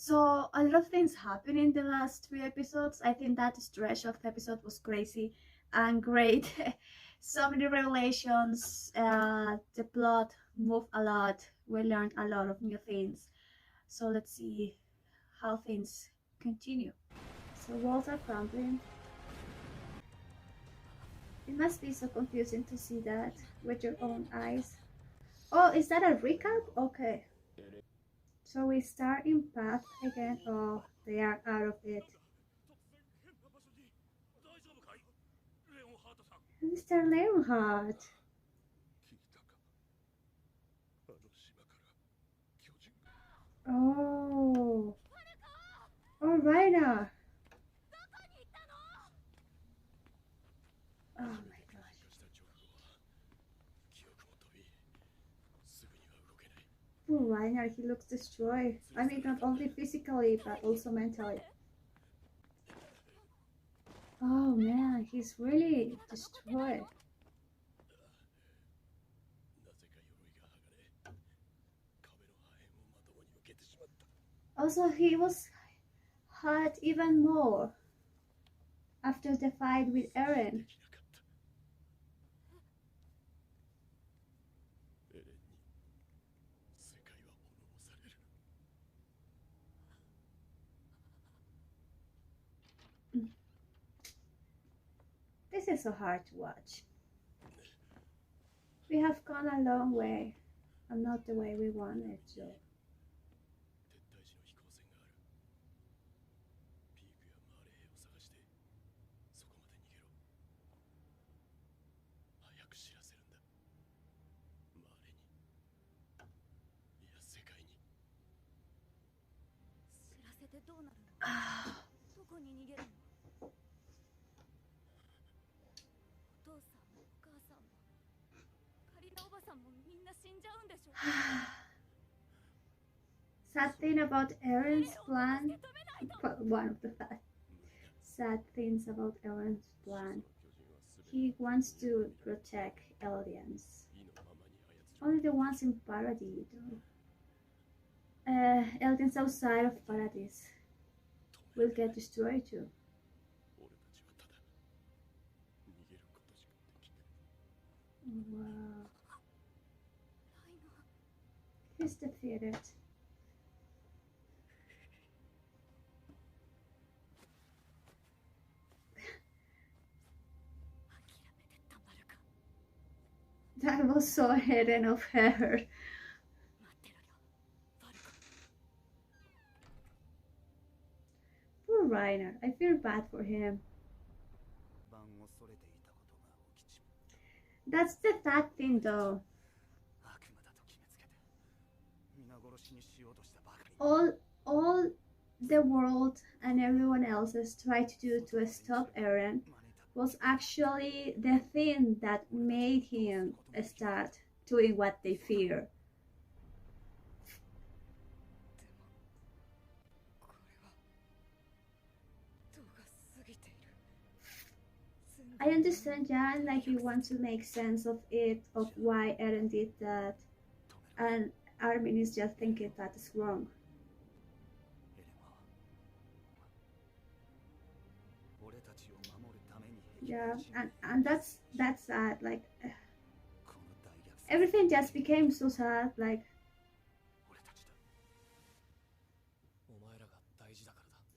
So a lot of things happened in the last 3 episodes. I think that stretch of the episode was crazy and great. So many revelations. The plot moved a lot. We learned a lot of new things. So let's see how things continue. So walls are crumbling. It must be so confusing to see that with your own eyes. Oh, is that a recap? Okay. So we start in path again. Oh, they are out of it. Mr. Leonhardt. Oh. Oh, Raina. Oh my gosh. Poor Rainer, he looks destroyed. I mean, not only physically, but also mentally. Oh man, he's really destroyed. Also, he was hurt even more after the fight with Eren. This is so hard to watch. We have gone a long way, and not the way we wanted to. Sad thing about Eren's plan, one of the sad things about Eren's plan, he wants to protect aliens. Only the ones in Paradise, though. Aliens outside of Paradise will get destroyed too. Wow. He's defeated. That was so hidden of her. Poor Reiner, I feel bad for him. That's the sad thing though. All the world and everyone else has tried to do to stop Eren was actually the thing that made him start doing what they fear. I understand Jan, like you want to make sense of it, of why Eren did that, and Armin is just thinking that is wrong. Yeah, and that's sad. Like everything just became so sad. Like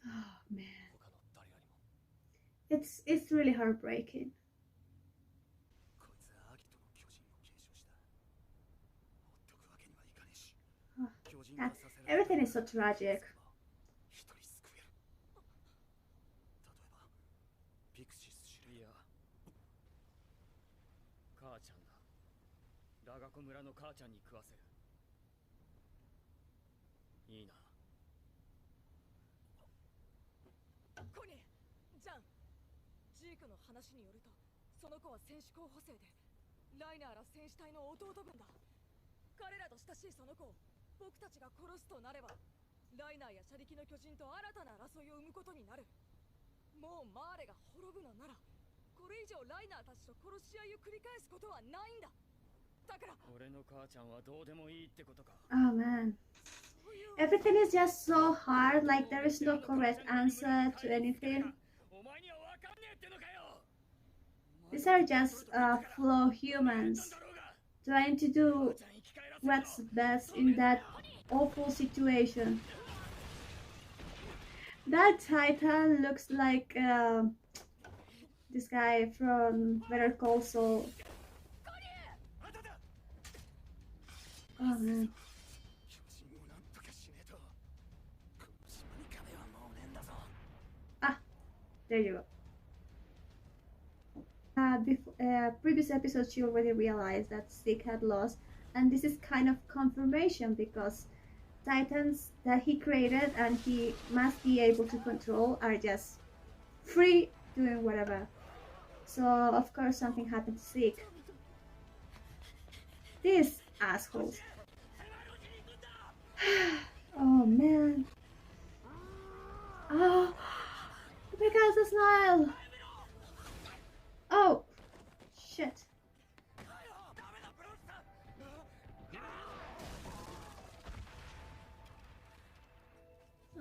oh man, it's really heartbreaking. Oh, everything is so tragic. Oh man, Everything is just so hard, like there is no correct answer to anything. These are just flawed humans trying to do what's best in that awful situation. That Titan looks like this guy from Better Call Saul. Oh man. Ah, there you go. Previous episode, she already realized that Zeke had lost, and this is kind of confirmation because Titans that he created and he must be able to control are just free doing whatever. So of course something happened to Zeke. These assholes. Oh man. Oh, because the smile. Oh, shit.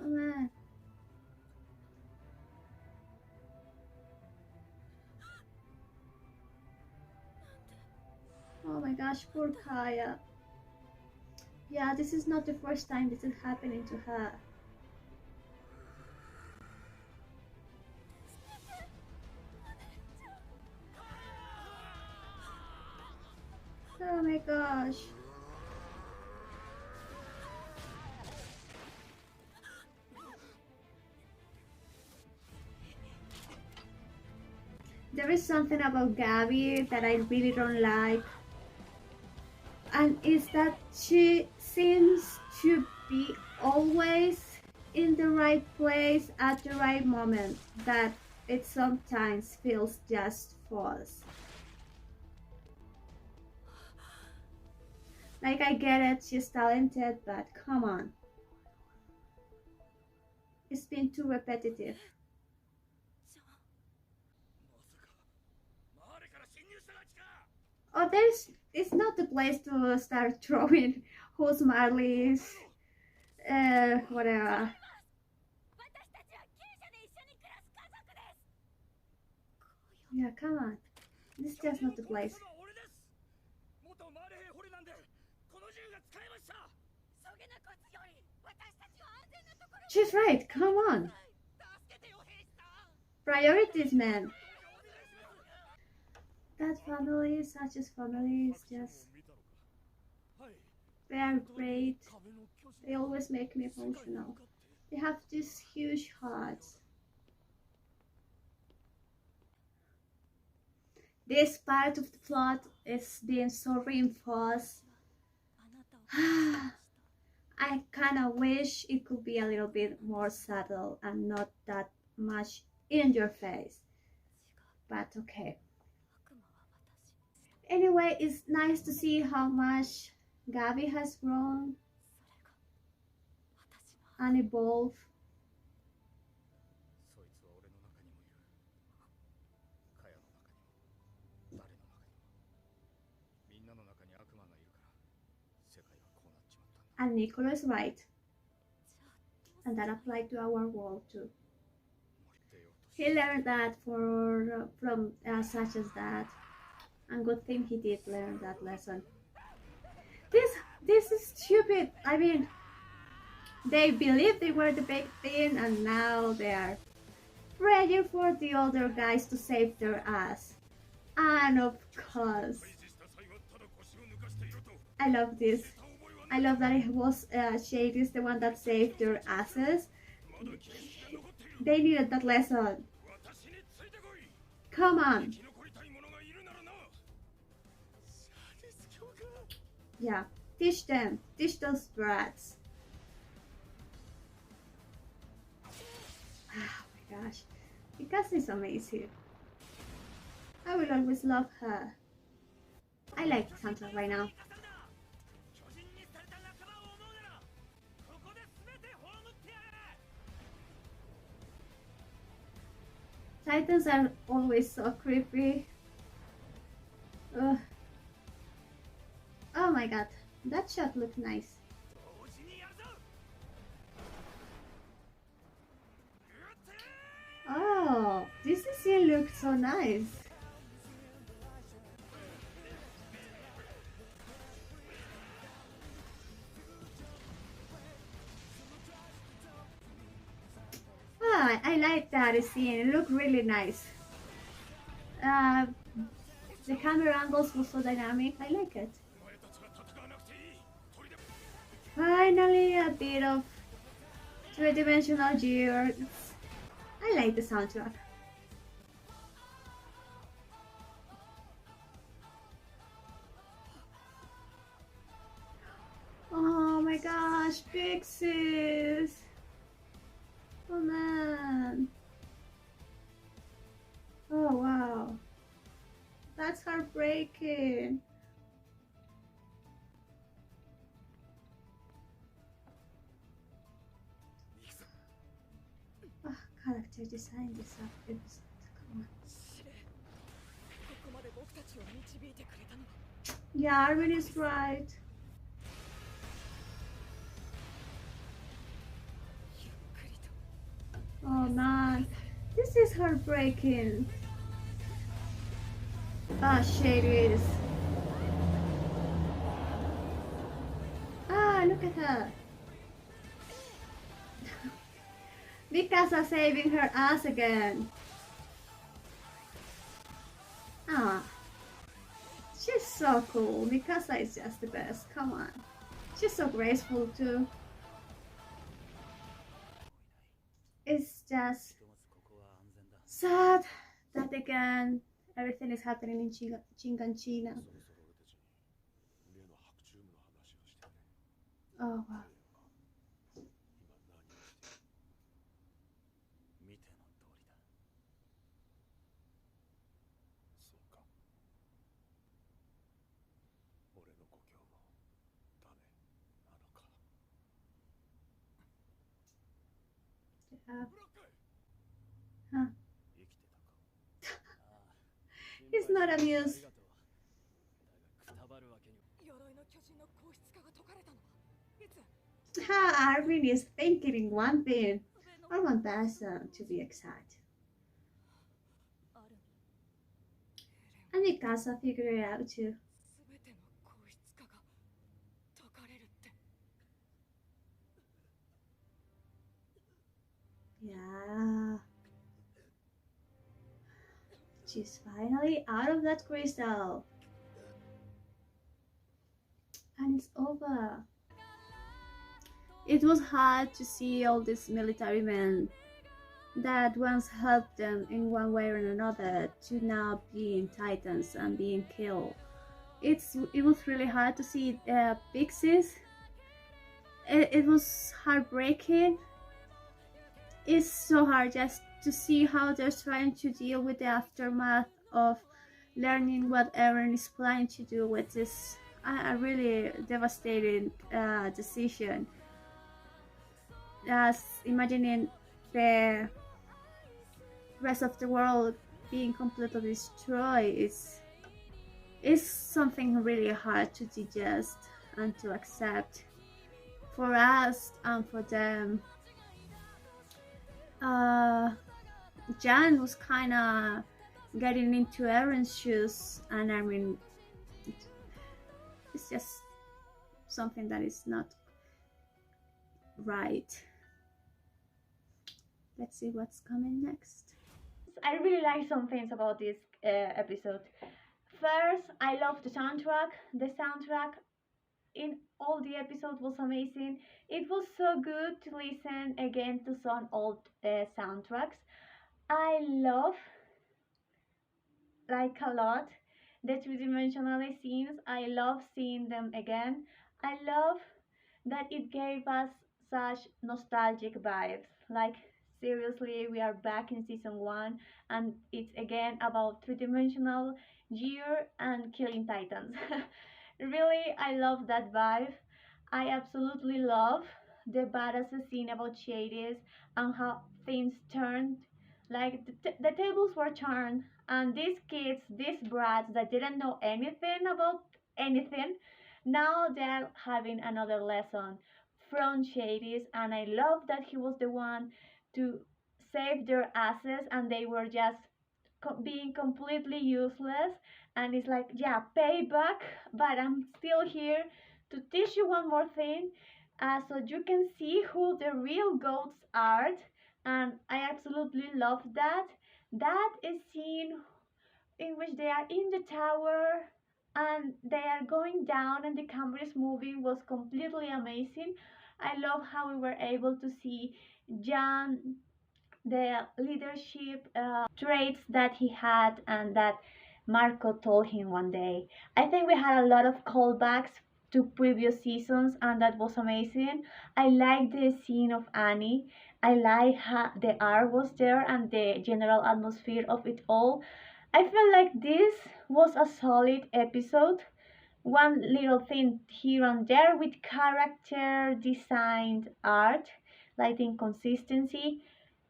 Oh man. Oh my gosh, poor Kaya. Yeah, this is not the first time this is happening to her. Oh my gosh. There is something about Gabby that I really don't like. And is that she seems to be always in the right place at the right moment, that it sometimes feels just false. Like, I get it, she's talented, but come on. It's been too repetitive. Oh, it's not the place to start throwing who's Marley's, whatever. Yeah, come on. This is just not the place. She's right, come on. Priorities, man. That family, such as family, is just... They are great. They always make me emotional. They have these huge hearts. This part of the plot is being so reinforced. I kind of wish it could be a little bit more subtle and not that much in your face. But okay. Anyway, it's nice to see how much Gabby has grown and evolved. And Nicola is right. And that applied to our world too. He learned that from such as that. And good thing he did learn that lesson. This is stupid. I mean, they believed they were the big thing, and now they are praying for the other guys to save their ass. And of course, I love this. I love that it was Shady's the one that saved their asses. They needed that lesson. Come on. Yeah, teach them. Teach those brats. Oh my gosh. Because is amazing. I will always love her. I like Santa right now. Titans are always so creepy. Ugh. Oh my god, that shot looked nice. look so nice. Ah, I like that scene. It looked really nice. Uh, the camera angles were so dynamic. I like it. Finally, a bit of three-dimensional gear. I like the soundtrack. Oh my gosh, Pixies! Oh man. Oh wow. That's heartbreaking. Oh, character design this episode. Come on. Yeah, Armin is right. Oh man, this is heartbreaking. Ah, shit it is. Ah, look at her. Mikasa saving her ass again. Ah, she's so cool. Mikasa is just the best. Come on. She's so graceful too. It's just sad that again everything is happening in Chinganchina. Oh wow. Yeah. Huh. He's not amused. Ha, Armin is thinking in one thing, or one person to be exact. And Mikasa figured it out too. Yeah. She's finally out of that crystal. And it's over. It was hard to see all these military men that once helped them in one way or another to now being titans and being killed. It was really hard to see Pixies. It was heartbreaking. It's so hard just to see how they're trying to deal with the aftermath of learning what Eren is planning to do with this a really devastating decision. As imagining the rest of the world being completely destroyed is something really hard to digest and to accept for us and for them. Jan was kind of getting into Eren's shoes, and I mean, it's just something that is not right. Let's see what's coming next. I really like some things about this episode. First, I love the soundtrack. The soundtrack in all the episodes was amazing. It was so good to listen again to some old soundtracks. I love, like a lot, the two-dimensional scenes. I love seeing them again. I love that it gave us such nostalgic vibes. Like, seriously, we are back in season one, and it's again about three-dimensional gear and killing titans. Really, I love that vibe. I absolutely love the badass scene about Shades and how things turned. Like, the tables were turned, and these kids, these brats that didn't know anything about anything, now they're having another lesson from Shades, and I love that he was the one to save their asses, and they were just being completely useless, and it's like, yeah, payback, but I'm still here to teach you one more thing, so you can see who the real goats are. And I absolutely love that. That is scene in which they are in the tower and they are going down and the camera is moving was completely amazing. I love how we were able to see Jan, the leadership traits that he had and that Marco told him one day. I think we had a lot of callbacks to previous seasons and that was amazing. I like the scene of Annie. I like how the art was there and the general atmosphere of it all. I feel like this was a solid episode. One little thing here and there with character designed art, like inconsistency,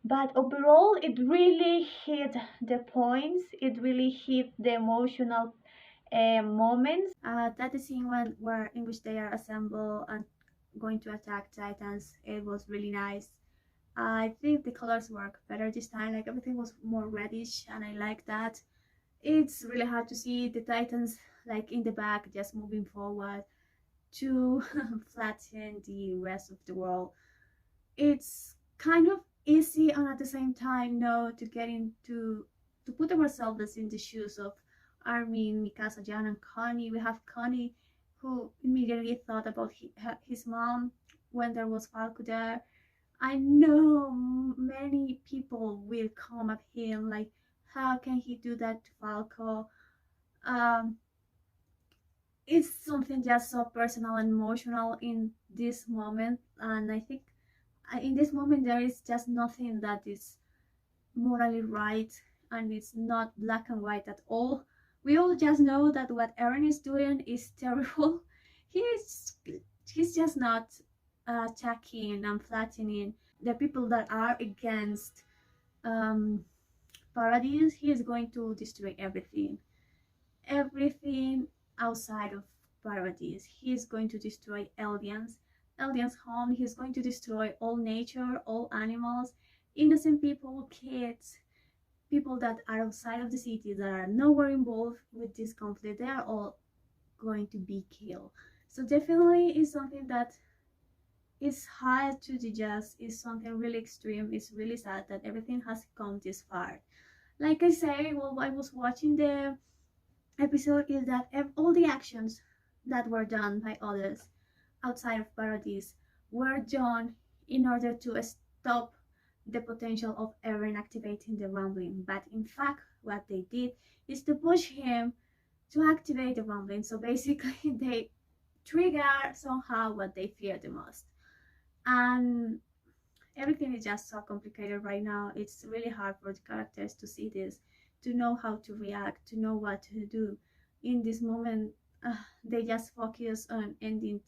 but overall it really hit the points. It really hit the emotional moments. That scene where in which they are assembled and going to attack Titans, it was really nice. I think the colors work better this time. Like everything was more reddish, and I like that. It's really hard to see the Titans like in the back, just moving forward to flatten the rest of the world. It's kind of easy and at the same time no to get into to put ourselves in the shoes of Armin, Mikasa, Jan, and Connie. We have Connie who immediately thought about his mom when there was Falco there. I know many people will come at him like, how can he do that to Falco? Um, it's something just so personal and emotional in this moment, and I think in this moment there is just nothing that is morally right, and it's not black and white at all. We all just know that what Eren is doing is terrible. he's he's just not attacking and flattening the people that are against um Paradise. He is going to destroy everything outside of Paradise. He is going to destroy Eldian's home. He's going to destroy all nature, all animals, innocent people, kids, people that are outside of the city that are nowhere involved with this conflict. They are all going to be killed. So definitely is something that is hard to digest. Is something really extreme. It's really sad that everything has come this far. Like I say, while I was watching the episode, is that all the actions that were done by others outside of Paradise were done in order to stop the potential of Eren activating the rumbling. But in fact, what they did is to push him to activate the rumbling. So basically, they trigger somehow what they fear the most. And everything is just so complicated right now. It's really hard for the characters to see this, to know how to react, to know what to do. In this moment, they just focus on ending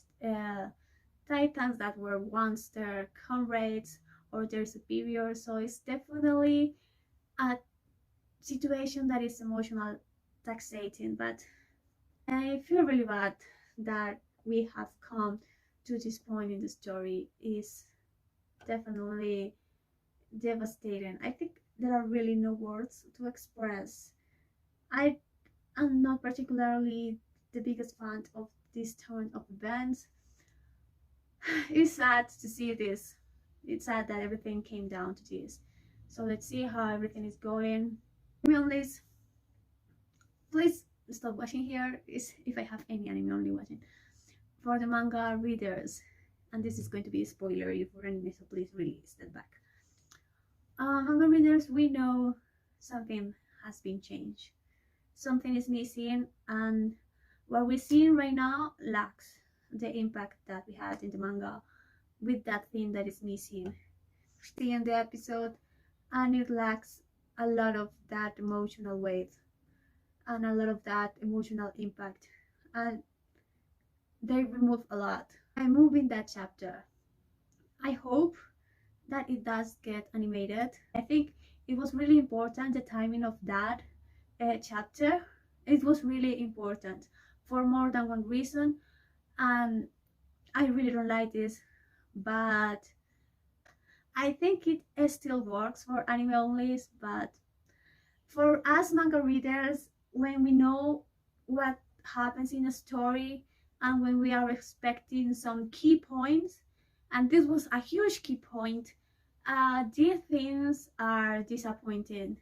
Titans that were once their comrades or their superiors. So it's definitely a situation that is emotional taxating, but I feel really bad that we have come to this point in the story. Is definitely devastating. I think there are really no words to express. I am not particularly the biggest fan of this turn of events. It's sad to see this. It's sad that everything came down to this. So let's see how everything is going. Anime onlys, please stop watching here. Is if I have any anime only watching. For the manga readers, and this is going to be a spoiler for anime, so please really step back. Manga readers, we know something has been changed. Something is missing, and what we're seeing right now lacks the impact that we had in the manga with that thing that is missing. See in the episode, and it lacks a lot of that emotional weight and a lot of that emotional impact, and they remove a lot. I move in that chapter. I hope that it does get animated. I think it was really important, the timing of that chapter. It was really important for more than one reason, and I really don't like this, but I think it still works for anime onlys. But For us manga readers, when we know what happens in a story and when we are expecting some key points, and this was a huge key point, these things are disappointing.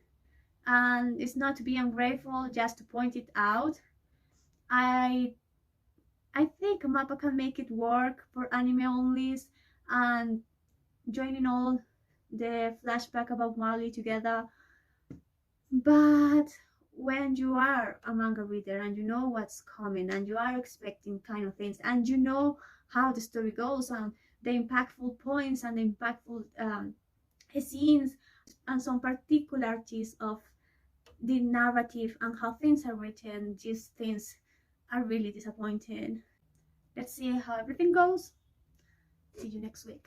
And it's not to be ungrateful, just to point it out. I I think Mappa can make it work for anime onlys, and joining all the flashback about Marley together. But when you are a manga reader and you know what's coming and you are expecting kind of things and you know how the story goes and the impactful points and the impactful scenes and some particularities of the narrative and how things are written, these things are really disappointing. Let's see how everything goes. See you next week.